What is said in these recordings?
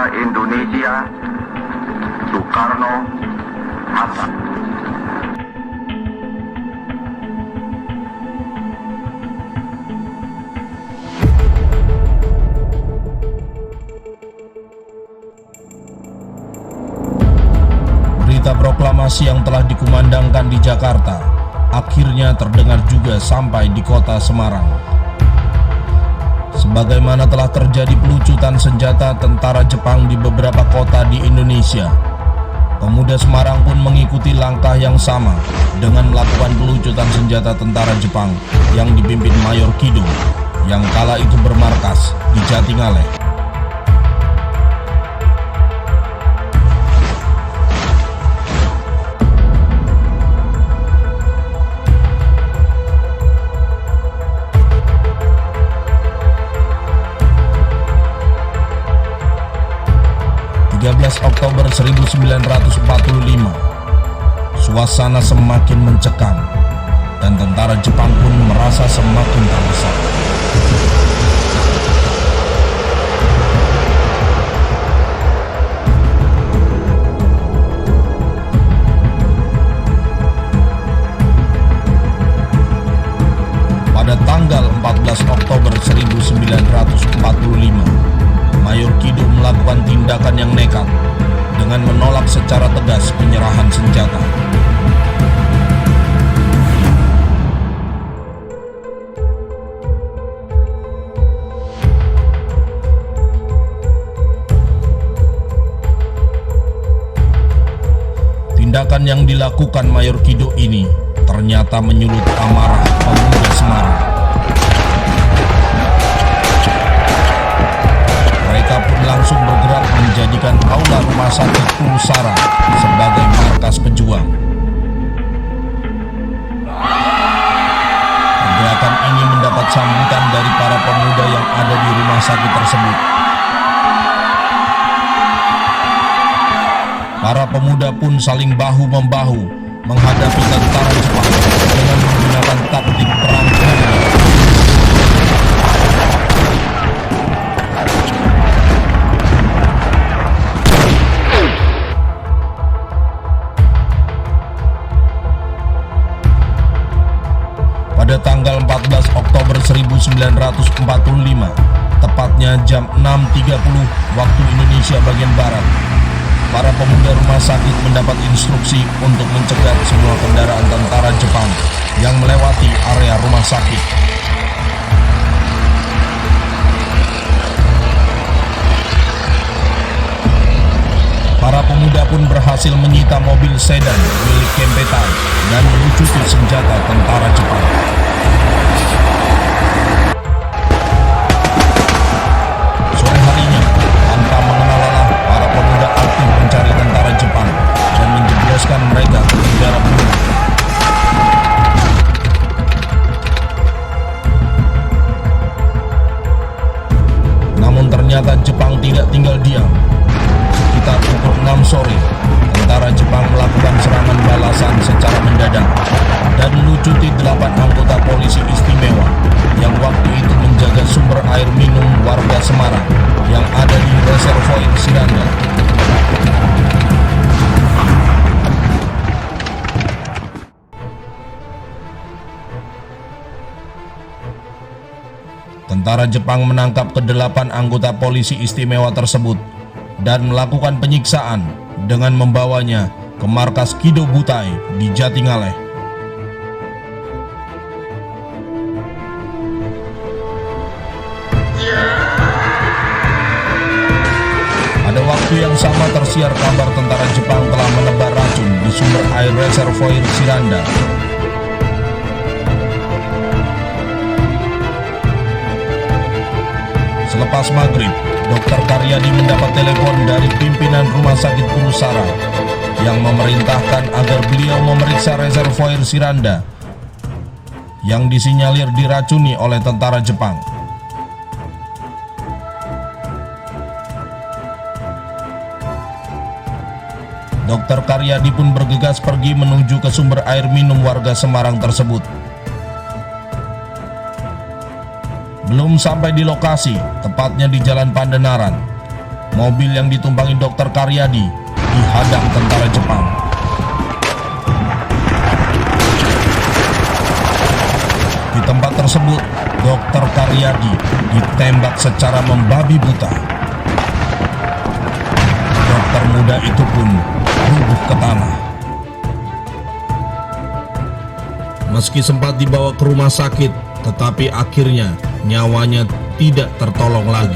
Negara Indonesia Soekarno-Hatta. Berita proklamasi yang telah dikumandangkan di Jakarta akhirnya terdengar juga sampai di kota Semarang. Sebagaimana telah terjadi pelucutan senjata tentara Jepang di beberapa kota di Indonesia, pemuda Semarang pun mengikuti langkah yang sama dengan melakukan pelucutan senjata tentara Jepang yang dipimpin Mayor Kido yang kala itu bermarkas di Jatingaleh. Oktober 1945, suasana semakin mencekam dan tentara Jepang pun merasa semakin terdesak. Pada tanggal 14 Oktober 1945, Mayor Kido melakukan tindakan yang nekat dengan menolak secara tegas penyerahan senjata. Tindakan yang dilakukan Mayor Kido ini ternyata menyulut amarah pemuda Semarang. Mereka pun langsung bergerak menjadikan aula rumah sakit Pulsara sebagai markas pejuang. Pergerakan ini mendapat sambutan dari para pemuda yang ada di rumah sakit tersebut. Para pemuda pun saling bahu-membahu menghadapi tentara Jepang dengan menggunakan taktik perang guerilla. Pada tanggal 14 Oktober 1945, tepatnya jam 6.30 waktu Indonesia bagian Barat, para pemuda rumah sakit mendapat instruksi untuk mencegat semua kendaraan tentara Jepang yang melewati area rumah sakit. Para pemuda pun berhasil menyita mobil sedan milik Kempetai dan melucuti senjata tentara Jepang. Sore harinya, tanpa mengenal lelah, para pemuda aktif mencari tentara Jepang dan menjebloskan mereka ke penjara penuh. Namun ternyata Jepang tidak tinggal diam. Sekitar pukul 6 sore, tentara Jepang melakukan serangan balasan secara mendadak dan melucuti 8 anggota polisi istimewa yang waktu itu menjaga sumber air minum warga Semarang yang ada di reservoir Siranda. Tentara Jepang menangkap ke-8 anggota polisi istimewa tersebut dan melakukan penyiksaan dengan membawanya ke markas Kido Butai di Jatingaleh. Pada waktu yang sama tersiar kabar tentara Jepang telah menebar racun di sumber air reservoir Siranda. Selepas maghrib, Dr. Karyadi mendapat telepon dari pimpinan Rumah Sakit Pulsara yang memerintahkan agar beliau memeriksa reservoir Siranda yang disinyalir diracuni oleh tentara Jepang. Dr. Karyadi pun bergegas pergi menuju ke sumber air minum warga Semarang tersebut. Belum sampai di lokasi, tepatnya di Jalan Pandenaran, mobil yang ditumpangi Dr. Karyadi dihadang tentara Jepang. Di tempat tersebut, Dr. Karyadi ditembak secara membabi buta. Dokter muda itu pun rubuh ke tanah. Meski sempat dibawa ke rumah sakit, tetapi akhirnya nyawanya tidak tertolong lagi.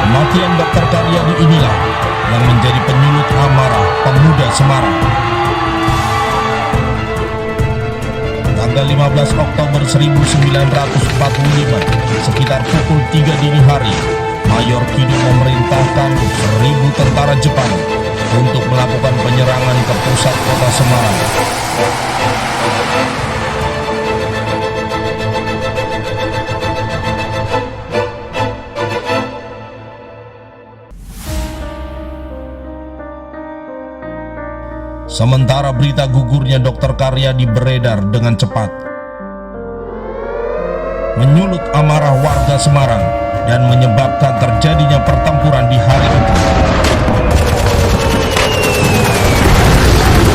Kematian Dr. Karyadi inilah yang menjadi penyulut amarah pemuda Semarang. Tanggal 15 Oktober 1945, sekitar pukul 3 dini hari, Mayor Kido memerintahkan 1.000 tentara Jepang untuk melakukan penyerangan ke pusat kota Semarang. Sementara berita gugurnya Dr. Karyadi beredar dengan cepat, menyulut amarah warga Semarang dan menyebabkan terjadinya pertempuran di hari itu.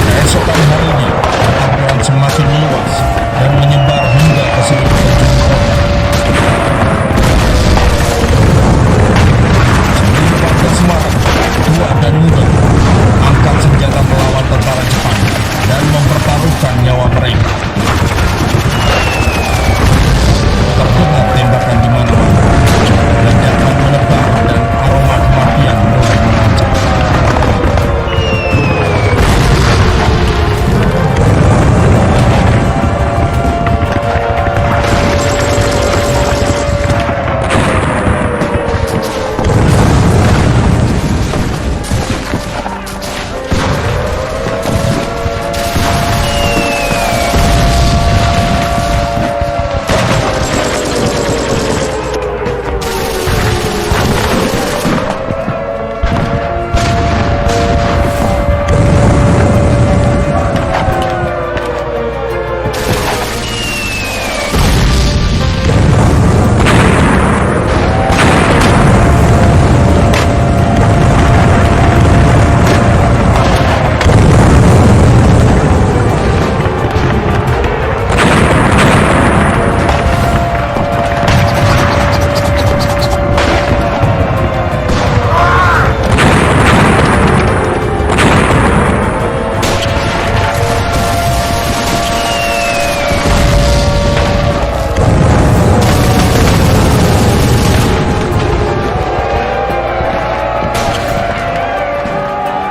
Keesokan harinya, pertempuran semakin luas dan menyebar hingga ke seluruh penjuru kota. Seluruh warga Semarang, tua dan muda, angkat senjata melawan tentara Jepang dan mempertaruhkan nyawa mereka. Terdengar tembakan di mana-mana, ledakan menebar dan aroma kematian mulai memancar.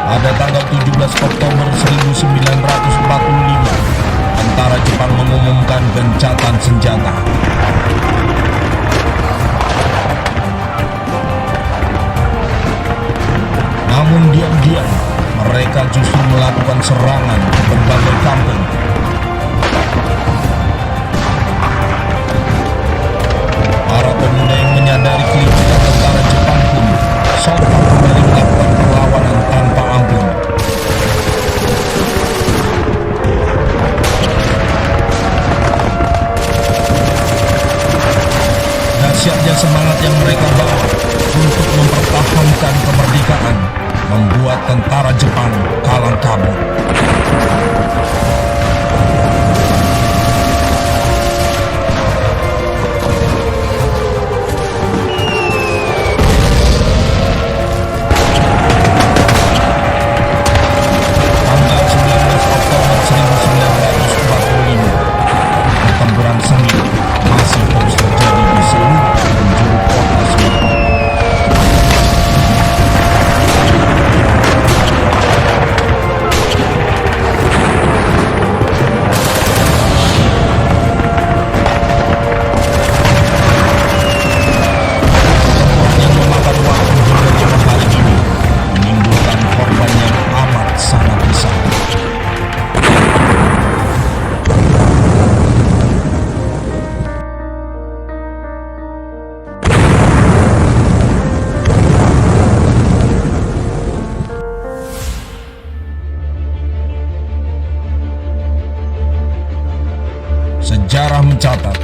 Pada tanggal 17 Oktober 1945, tentara Jepang mengumumkan gencatan senjata. Namun diam-diam, mereka justru melakukan serangan ke berbagai kampung. Para pemuda yang menyadari kelimpahan tentara Jepang pun sontak kembali melakukan perlawanan tanpa ampun. Dahsyatnya semangat yang mereka bawa untuk mempertahankan kemerdekaan membuat tentara Jepang kalang kabut. Sejarah mencatat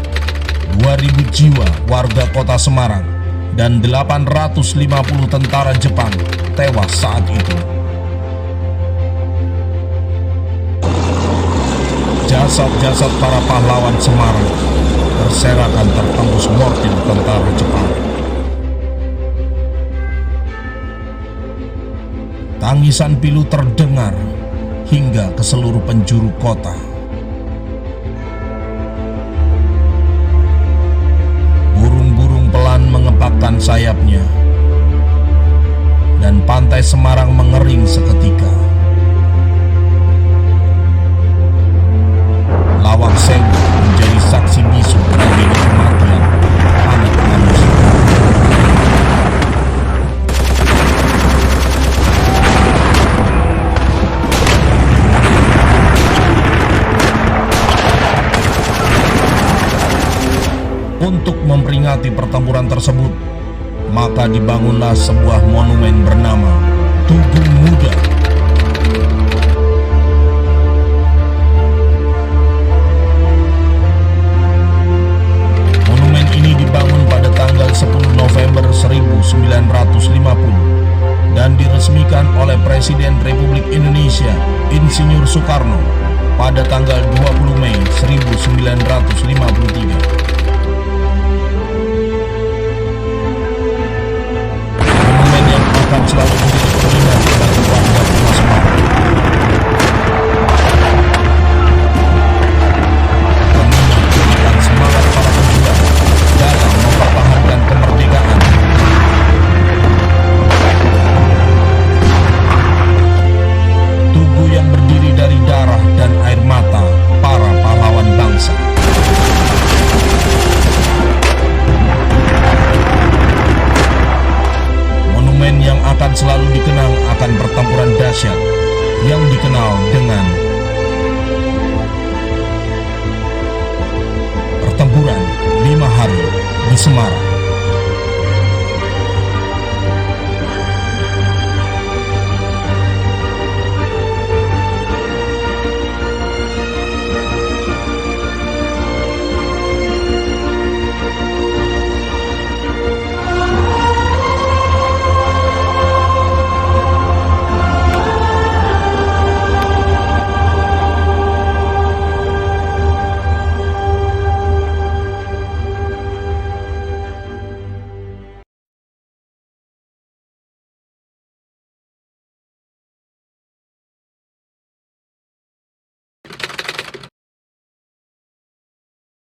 2.000 jiwa warga kota Semarang dan 850 tentara Jepang tewas saat itu. Jasad-jasad para pahlawan Semarang berserakan tertembus mortir tentara Jepang. Tangisan pilu terdengar hingga ke seluruh penjuru kota. Burung-burung pelan mengepakkan sayapnya, dan pantai Semarang mengering seketika. Lawang Sewu menjadi saksi bisu tragedi kematian anak manusia. Untuk memperingati pertempuran tersebut, maka dibangunlah sebuah monumen bernama Tugu Muda. Monumen ini dibangun pada tanggal 10 November 1950 dan diresmikan oleh Presiden Republik Indonesia Insinyur Soekarno pada tanggal 20 Mei 1953. Selalu